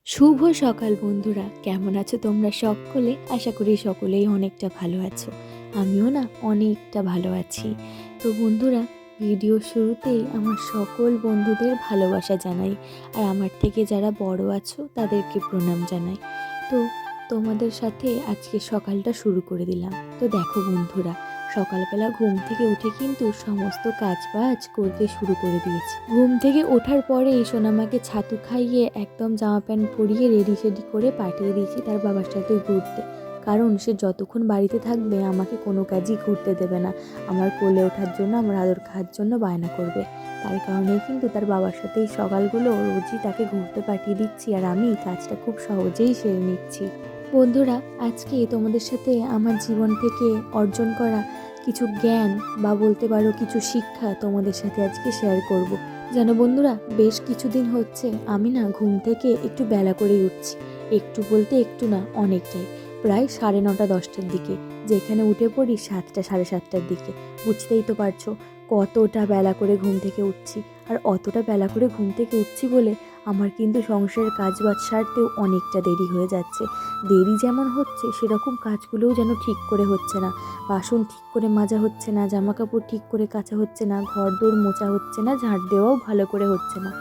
শুভ সকাল বন্ধুরা, কেমন আছো তোমরা সকলে? আশা করি সকলেই অনেকটা ভালো আছো। আমিও না অনেকটা ভালো আছি। তো বন্ধুরা, ভিডিওর শুরুতেই আমার সকল বন্ধুদের ভালোবাসা জানাই, আর আমার থেকে যারা বড় আছো তাদেরকে প্রণাম জানাই। তো তোমাদের সাথে আজকে সকালটা শুরু করে দিলাম। তো দেখো বন্ধুরা, সকালবেলা ঘুম থেকে উঠে কিন্তু সমস্ত কাজবাজ করতে শুরু করে দিয়েছি। ঘুম থেকে ওঠার পরেই সোনামাকে ছাতু খাইয়ে একদম জামা প্যান্ট পরিয়ে রেডি সেডি করে পাঠিয়ে দিয়েছি তার বাবার সাথে ঘুরতে। কারণ সে যতক্ষণ বাড়িতে থাকবে আমাকে কোনো কাজই ঘুরতে দেবে না। আমার কোলে ওঠার জন্য, আমার আদর খাওয়ার জন্য বায়না করবে। তার কারণেই কিন্তু তার বাবার সাথে এই সকালগুলো রোজই তাকে ঘুরতে পাঠিয়ে দিচ্ছি, আর আমি কাজটা খুব সহজেই সেরে নিচ্ছি। বন্ধুরা, আজকে তোমাদের সাথে আমার জীবন থেকে অর্জন করা কিছু জ্ঞান বা বলতে পারো কিছু শিক্ষা তোমাদের সাথে আজকে শেয়ার করব। জানো বন্ধুরা, বেশ কিছুদিন হচ্ছে আমি না ঘুম থেকে একটু বেলা করেই উঠছি। একটু বলতে একটু না, অনেকটাই। প্রায় 9:30-10টার দিকে, যেখানে উঠে পড়ি 7টা 7:30টার দিকে। বুঝতেই তো পারছো কতটা বেলা করে ঘুম থেকে উঠছি। আর অতটা বেলা করে ঘুম থেকে উঠছি বলে আমার কিন্তু সংসারের কাজবাজ সারতেও অনেকটা দেরি হয়ে যাচ্ছে। দেরি যেমন হচ্ছে, সেরকম কাজগুলোও যেন ঠিক করে হচ্ছে না। বাসন ঠিক করে মাজা হচ্ছে না, জামাকাপড় ঠিক করে কাচা হচ্ছে না, ঘরদোর মোছা হচ্ছে না, ঝাড় দেওয়াও ভালো করে হচ্ছে না।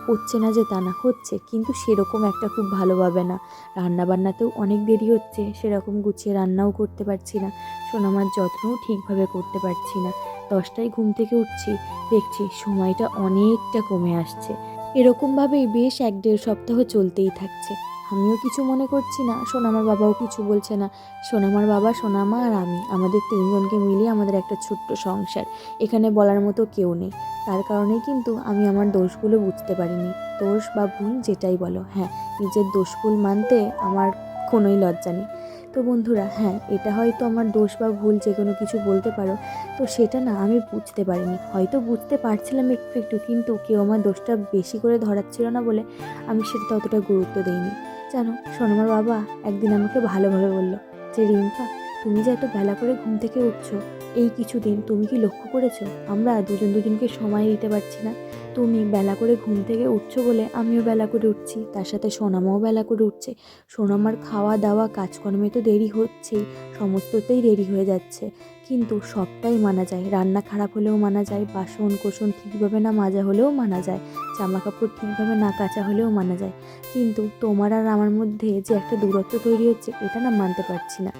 হচ্ছে না যে তা না, হচ্ছে, কিন্তু সেরকম একটা খুব ভালোভাবে না। রান্নাবান্নাতেও অনেক দেরি হচ্ছে, সেরকম গুছিয়ে রান্নাও করতে পারছি না। সোনামার যত্নও ঠিকভাবে করতে পারছি না। 10টায় ঘুম থেকে উঠছি, দেখছি সময়টা অনেকটা কমে আসছে। এরকমভাবেই বেশ 1-1.5 সপ্তাহ চলতেই থাকছে। আমিও কিছু মনে করছি না, সোনামার বাবাও কিছু বলছে না। সোনামার বাবা, সোনামা আর আমি, আমাদের 3জনকে মিলিয়ে আমাদের একটা ছোট্ট সংসার। এখানে বলার মতো কেউ নেই। তার কারণেই কিন্তু আমি আমার দোষগুলো বুঝতে পারিনি। দোষ বা ভুল যেটাই বলো, হ্যাঁ, নিজের দোষ ভুল মানতে আমার কোনোই লজ্জা নেই। তো বন্ধুরা, হ্যাঁ, এটা হয়তো আমার দোষ বা ভুল যে কোনো কিছু বলতে পারো। তো সেটা না আমি বুঝতে পারিনি, হয়তো বুঝতে পারছিলাম একটু একটু, কিন্তু কেউ আমার দোষটা বেশি করে ধরাচ্ছিল না বলে আমি সেটা অতটা গুরুত্ব দিইনি। জানো, সোনামার বাবা একদিন আমাকে ভালোভাবে বলল যে, রিম্পা, তুমি যে এত বেলা করে ঘুম থেকে উঠছো, এই কিছুদিন তুমি কি লক্ষ্য করেছো আমরা দুজন দুজনকে সময় দিতে পারছি না? তুমি বেলা করে ঘুম থেকে উঠছো বলে আমিও বেলা করে উঠছি, তার সাথে সোনামাও বেলা করে উঠছে। সোনামার খাওয়া দাওয়া কাজকর্মে তো দেরি হচ্ছেই, সমস্ততেই দেরি হয়ে যাচ্ছে। কিন্তু সবটাই মানা যায়, রান্না খারাপ হলেও মানা যায়, বাসন কোসন ঠিকভাবে না মাজা হলেও মানা যায়, জামা কাপড় ঠিকভাবে না কাচা হলেও মানা যায়। কিন্তু তোমার আর আমার মধ্যে যে একটা দূরত্ব তৈরি হচ্ছে, এটা না মানতে পারছি না।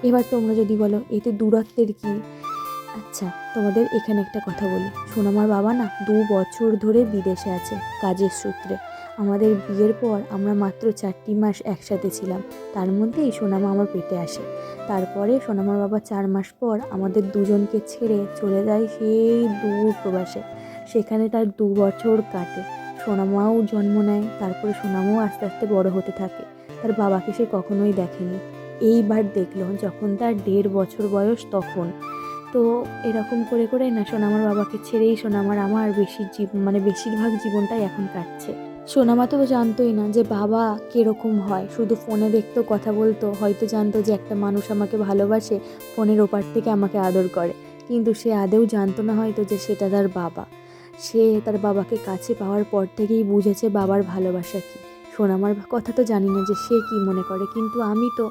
এবার তোমরা যদি বলো এতে দূরত্বের কি, আচ্ছা, তোমাদের এখানে একটা কথা বলি। সোনামার বাবা না 2 বছর ধরে বিদেশে আছে কাজের সূত্রে। আমাদের বিয়ের পর আমরা মাত্র 4টি মাস একসাথে ছিলাম, তার মধ্যেই সোনামা আমার পেটে আসে। তারপরে সোনামার বাবা 4 মাস পর আমাদের দুজনকে ছেড়ে চলে যায় সেই দূর প্রবাসে। সেখানে তার 2 বছর কাটে। সোনামাও জন্ম নেয়, তারপরে সোনামাও আস্তে আস্তে বড় হতে থাকে। তার বাবাকে সে কখনোই দেখেনি। এইবার দেখলো যখন তার 1.5 বছর বয়স, তখন। তো এরকম করে করে না সোনামার বাবাকে ছেড়েই সোনামার আমার বেশিরভাগ জীবনটাই এখন কাটছে। সোনামা তো জানতোই না যে বাবা কিরকম হয়, শুধু ফোনে দেখতো, কথা বলতো, হয়তো জানতো যে একটা মানুষ আমাকে ভালোবাসে, ফোনের ওপার থেকে আমাকে আদর করে। কিন্তু সে আদেও জানতো না হয়তো যে সেটা তার বাবা। সে তার বাবাকে কাছে পাওয়ার পর থেকেই বুঝেছে বাবার ভালোবাসা কী। সোনামার কথা তো জানি না যে সে কী মনে করে, কিন্তু আমি তো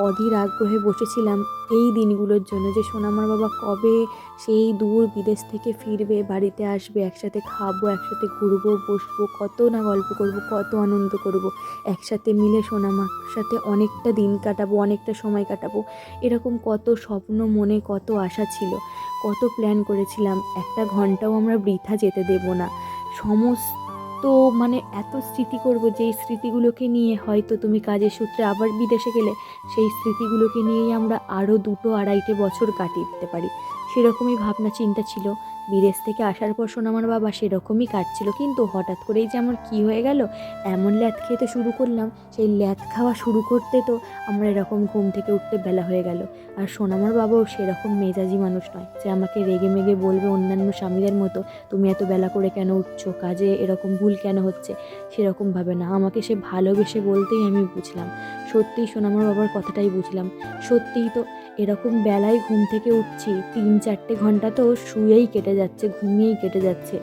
অধীর আগ্রহে বসেছিলাম এই দিনগুলোর জন্য, যে সোনামার বাবা কবে সেই দূর বিদেশ থেকে ফিরবে, বাড়িতে আসবে, একসাথে খাবো, একসাথে ঘুরবো, বসবো, কত না গল্প করব, কত আনন্দ করব, একসাথে মিলে সোনামার সাথে অনেকটা দিন কাটাবো, অনেকটা সময় কাটাবো। এরকম কত স্বপ্ন মনে, কত আশা ছিল, কত প্ল্যান করেছিলাম। একটা ঘন্টাও আমরা বৃথা যেতে দেব না। সমস্ত এত স্মৃতি করব, যেই স্মৃতিগুলোকে নিয়ে হয়তো তুমি কাজের সূত্রে আবার বিদেশে গেলে সেই স্মৃতিগুলোকে নিয়েই আমরা আরও 2-2.5টে বছর কাটিয়ে দিতে পারি। সেরকমই ভাবনা চিন্তা ছিল। বিদেশ থেকে আসার পর সোনামার বাবা সেরকমই কাটছিল, কিন্তু হঠাৎ করেই যে আমার কী হয়ে গেল, এমন ল্যাদ খেতে শুরু করলাম, সেই ল্যাদ খাওয়া শুরু করতে তো আমার এরকম ঘুম থেকে উঠতে বেলা হয়ে গেল। আর সোনামার বাবাও সেরকম মেজাজি মানুষ নয় যে আমাকে রেগে মেগে বলবে অন্যান্য স্বামীদের মতো, তুমি এত বেলা করে কেন উঠছো, কাজে এরকম ভুল কেন হচ্ছে। সেরকমভাবে না, আমাকে সে ভালোবেসে বলতেই আমি বুঝলাম, সত্যিই সোনামার বাবার কথাটাই বুঝলাম। সত্যিই তো এরকম বেলায় ঘুম থেকে উঠছি, 3-4টে ঘন্টা তো শুয়েই কেটে যাচ্ছে, ঘুমিয়েই কেটে যাচ্ছে।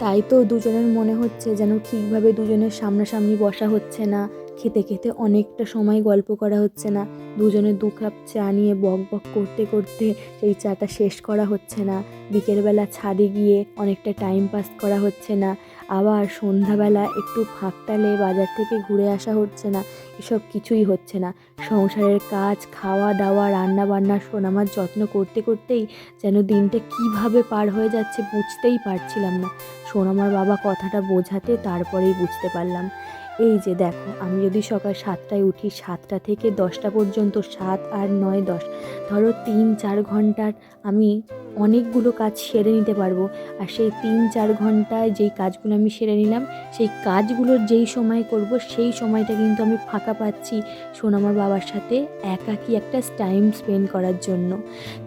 তাই তো দুজনের মনে হচ্ছে যেন ঠিকভাবে দুজনের সামনাসামনি বসা হচ্ছে না, খেতে খেতে অনেকটা সময় গল্প করা হচ্ছে না, দুজনে 2 কাপ চা নিয়ে বক বক করতে করতে সেই চাটা শেষ করা হচ্ছে না, বিকেলবেলা ছাদে গিয়ে অনেকটা টাইম পাস করা হচ্ছে না, আবার সন্ধ্যাবেলা একটু ফাঁকটালে বাজার থেকে ঘুরে আসা হচ্ছে না, এসব কিছুই হচ্ছে না। সংসারের কাজ, খাওয়া দাওয়া, রান্না বান্না, সোনামার যত্ন করতে করতেই যেন দিনটা কিভাবে পার হয়ে যাচ্ছে বুঝতেই পারছিলাম না। সোনামার বাবা কথাটা বোঝাতে তারপরেই বুঝতে পারলাম। এই যে দেখো, আমি যদি সকাল 7টায় উঠি, 7টা থেকে 10টা পর্যন্ত, 7, 8, 9, 10, ধরো 3-4 ঘন্টার আমি অনেকগুলো কাজ সেরে নিতে পারবো। আর সেই 3-4 ঘন্টায় যেই কাজগুলো আমি সেরে নিলাম, সেই কাজগুলোর যেই সময় করব সেই সময়টা কিন্তু আমি ফাঁকা পাচ্ছি সোনামার বাবার সাথে একাকী একটা টাইম স্পেন্ড করার জন্য।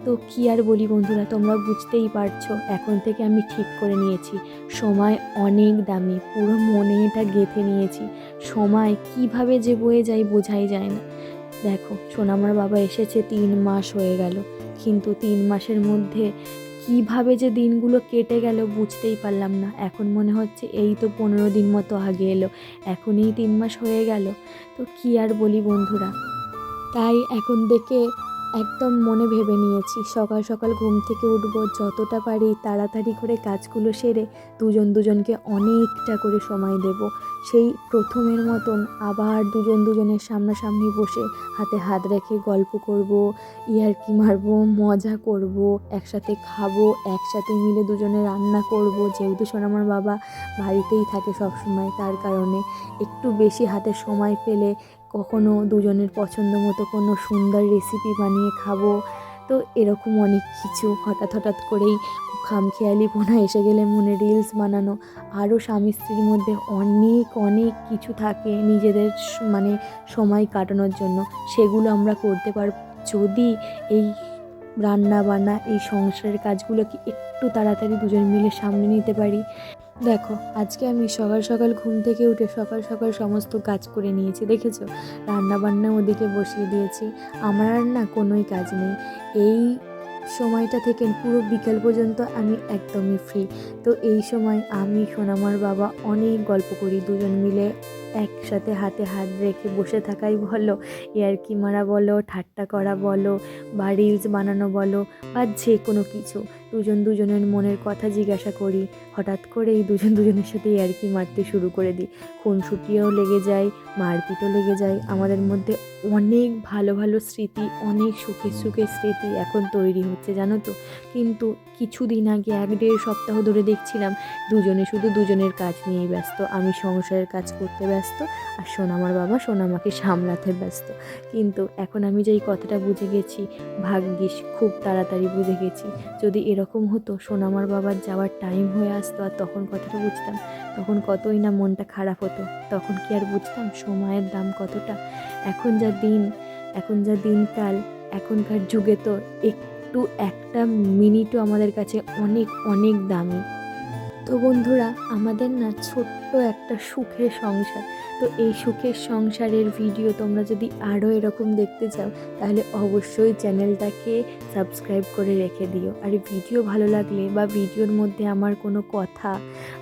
তো কী আর বলি বন্ধুরা, তোমরা বুঝতেই পারছো, এখন থেকে আমি ঠিক করে নিয়েছি সময় অনেক দামি, পুরো মনে এটা গেঁথে নিয়েছি। সময় কিভাবে যে বয়ে যায় বোঝাই যায় না। দেখো, সোনামার বাবা এসেছে 3 মাস হয়ে গেল, কিন্তু 3 মাসের মধ্যে কিভাবে যে দিনগুলো কেটে গেল বুঝতেই পারলাম না। এখন মনে হচ্ছে এই তো 15 দিন মতো আগে এলো, এখনই 3 মাস হয়ে গেল। তো কী আর বলি বন্ধুরা, তাই এখন থেকে একদম মনে ভেবে নিয়েছি সকাল সকাল ঘুম থেকে উঠবো, যতটা পারি তাড়াতাড়ি করে কাজগুলো সেরে দুজনকে অনেকটা করে সময় দেব। সেই প্রথমের মতন আবার দুজনের সামনাসামনি বসে হাতে হাত রেখে গল্প করব, ইয়ার্কি মারবো, মজা করব, একসাথে খাবো, একসাথে মিলে দুজনে রান্না করব। যেহেতু সোনামার বাবা বাড়িতেই থাকে সবসময়, তার কারণে একটু বেশি হাতে সময় পেলে কখনো দুজনের পছন্দ মতো কোনো সুন্দর রেসিপি বানিয়ে খাবো। তো এরকম অনেক কিছু হঠাৎ করেই খামখেয়ালিপনা এসে গেলে মনে রিলস বানানো, আরও স্বামী স্ত্রীর মধ্যে অনেক কিছু থাকে নিজেদের মানে সময় কাটানোর জন্য, সেগুলো আমরা করতে পারব যদি এই রান্না বান্না, এই সংসারের কাজগুলোকে একটু তাড়াতাড়ি দুজন মিলে সামনে নিতে পারি। দেখো, আজকে আমি সকাল সকাল ঘুম থেকে উঠে সকাল সকাল সমস্ত কাজ করে নিয়েছি, দেখেছো? রান্না বান্না ওদিকে বসিয়ে দিয়েছি। আমার আর না কোনোই কাজ নেই এই সময়টা থেকে, পুরো বিকাল পর্যন্ত আমি একদমই ফ্রি। তো এই সময় আমি, সোনামার বাবা অনেক গল্প করি, দুজন মিলে একসাথে হাতে হাত রেখে বসে থাকাই বলো, ইয়ার্কি মারা বলো, ঠাট্টা করা বলো, বা রিলস বানানো বলো, বা যে কোনো কিছু, দুজনের মনের কথা জিজ্ঞাসা করি। হঠাৎ করেই দুজনের সাথে ইয়ার্কি মারতে শুরু করে দিই, খুনসুটিও লেগে যায়, মারপিটও লেগে যায়। আমাদের মধ্যে অনেক ভালো স্মৃতি, অনেক সুখের স্মৃতি এখন তৈরি হচ্ছে, জানো তো। কিন্তু কিছুদিন আগে 1-1.5 সপ্তাহ ধরে দেখছিলাম দুজনে শুধু দুজনের কাজ নিয়েই ব্যস্ত। আমি সংসারের কাজ করতে ব্যস্ত, আর সোনামার বাবা সোনামাকে সামলাতে ব্যস্ত। কিন্তু এখন আমি যেই কথাটা বুঝে গেছি, ভাগ্যিস খুব তাড়াতাড়ি বুঝে গেছি। যদি এরকম হতো, সোনামার বাবার যাওয়ার টাইম হয়ে আসতো আর তখন কথাটা বুঝতাম, তখন কতই না মনটা খারাপ হতো। তখন কি আর বুঝতাম সময়ের দাম কতটা। এখন যা দিনকাল, এখনকার যুগে তো একটা মিনিটও আমাদের কাছে অনেক দামি। তো বন্ধুরা, আমাদের না ছোট্ট একটা সুখের সংসার। তো এই সুখের সংসারের ভিডিও তোমরা যদি আরও এরকম দেখতে চাও, তাহলে অবশ্যই চ্যানেলটাকে সাবস্ক্রাইব করে রেখে দিও। আর ভিডিও ভালো লাগলে বা ভিডিওর মধ্যে আমার কোনো কথা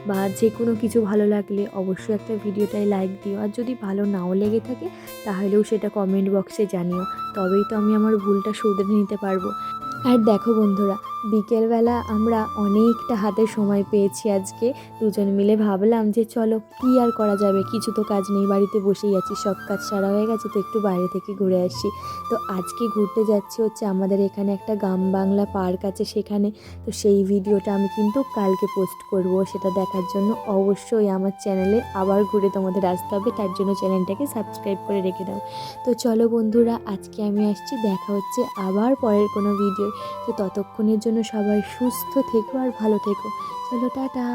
বা যে কোনো কিছু ভালো লাগলে অবশ্যই একটা ভিডিওটায় লাইক দিও। আর যদি ভালো নাও লেগে থাকে তাহলেও সেটা কমেন্ট বক্সে জানিও, তবেই তো আমি আমার ভুলটা শুধরে নিতে পারবো। আর দেখো বন্ধুরা, বিকেলবেলা আমরা অনেকটা হাতে সময় পেয়েছি আজকে, দুজন মিলে ভাবলাম যে চলো কী আর করা যাবে, কিছু তো কাজ নেই, বাড়িতে বসেই আছি, সব কাজ সারা হয়ে গেছে, তো একটু বাইরে থেকে ঘুরে আসি। তো আজকে ঘুরতে যাচ্ছি হচ্ছে আমাদের এখানে একটা গ্রাম বাংলা পার্ক আছে সেখানে। তো সেই ভিডিওটা আমি কিন্তু কালকে পোস্ট করব, সেটা দেখার জন্য অবশ্যই আমার চ্যানেলে আবার ঘুরে তোমাদের আসতে হবে, তার জন্য চ্যানেলটাকে সাবস্ক্রাইব করে রেখে দাও। তো চলো বন্ধুরা, আজকে আমি আসছি, দেখা হচ্ছে আবার পরের কোনো ভিডিও। তো ততক্ষণের জন্য সবাই সুস্থ থেকো আর ভালো থেকো। চলো, টাটা।